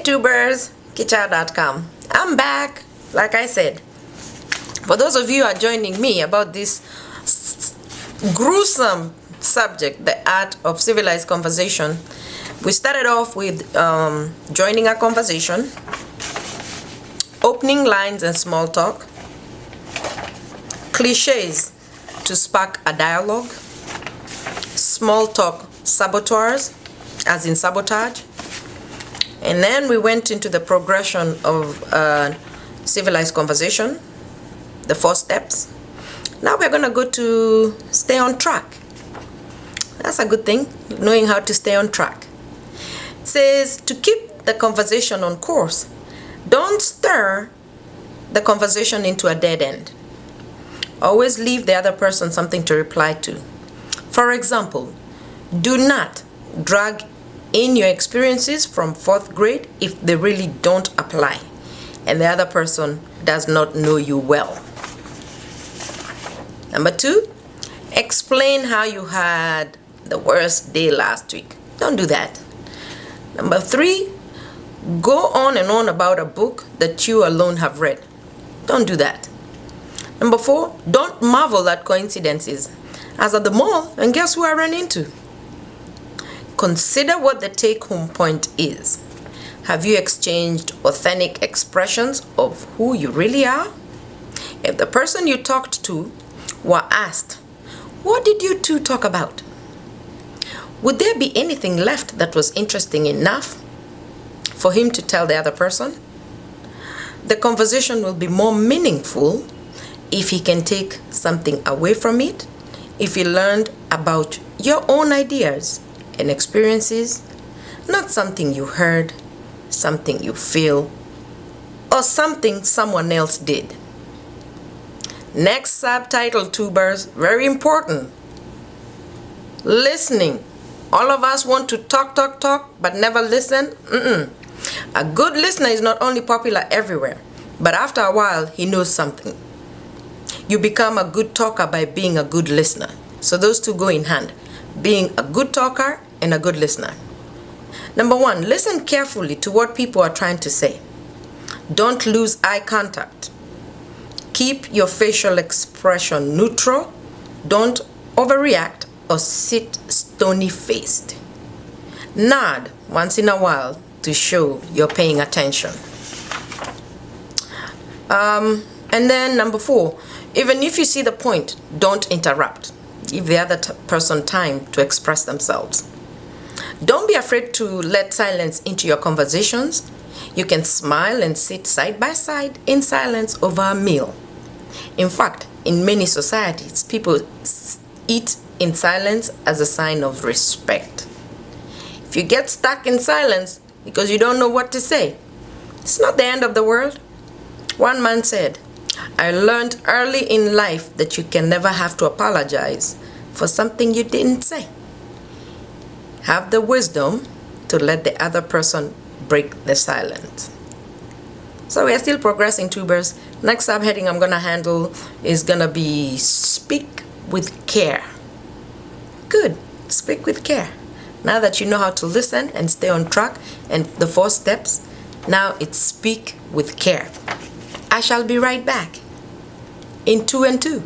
Hey tubers, kitcha.com. I'm back, like I said. For those of you who are joining me about this gruesome subject, the art of civilized conversation, we started off with joining a conversation, opening lines and small talk, cliches to spark a dialogue, small talk saboteurs, as in sabotage. And then we went into the progression of civilized conversation, the 4 steps. Now we're going to go to stay on track. That's a good thing, knowing how to stay on track. It says to keep the conversation on course, don't stir the conversation into a dead end. Always leave the other person something to reply to. For example, do not drag in your experiences from 4th grade if they really don't apply and the other person does not know you well. Number 2, explain how you had the worst day last week. Don't do that. Number 3, go on and on about a book that you alone have read. Don't do that. Number 4, don't marvel at coincidences. I was at the mall and guess who I ran into? Consider what the take-home point is. Have you exchanged authentic expressions of who you really are? If the person you talked to were asked, what did you two talk about? Would there be anything left that was interesting enough for him to tell the other person? The conversation will be more meaningful if he can take something away from it, if he learned about your own ideas and experiences, not something you heard, something you feel, or something someone else did. Next subtitle, tubers, very important. Listening. All of us want to talk, but never listen. A good listener is not only popular everywhere, but after a while, he knows something. You become a good talker by being a good listener. So those two go in hand. Being a good talker and a good listener. Number 1, listen carefully to what people are trying to say. Don't lose eye contact. Keep your facial expression neutral. Don't overreact or sit stony-faced. Nod once in a while to show you're paying attention. And then number 4, even if you see the point, don't interrupt. Give the other person time to express themselves. Don't be afraid to let silence into your conversations. You can smile and sit side by side in silence over a meal. In fact, in many societies, people eat in silence as a sign of respect. If you get stuck in silence because you don't know what to say, it's not the end of the world. One man said, I learned early in life that you can never have to apologize for something you didn't say. Have the wisdom to let the other person break the silence. So we are still progressing, tubers. Next subheading I'm going to handle is going to be speak with care. Good. Speak with care. Now that you know how to listen and stay on track and the 4 steps, now it's speak with care. I shall be right back in 2 and 2.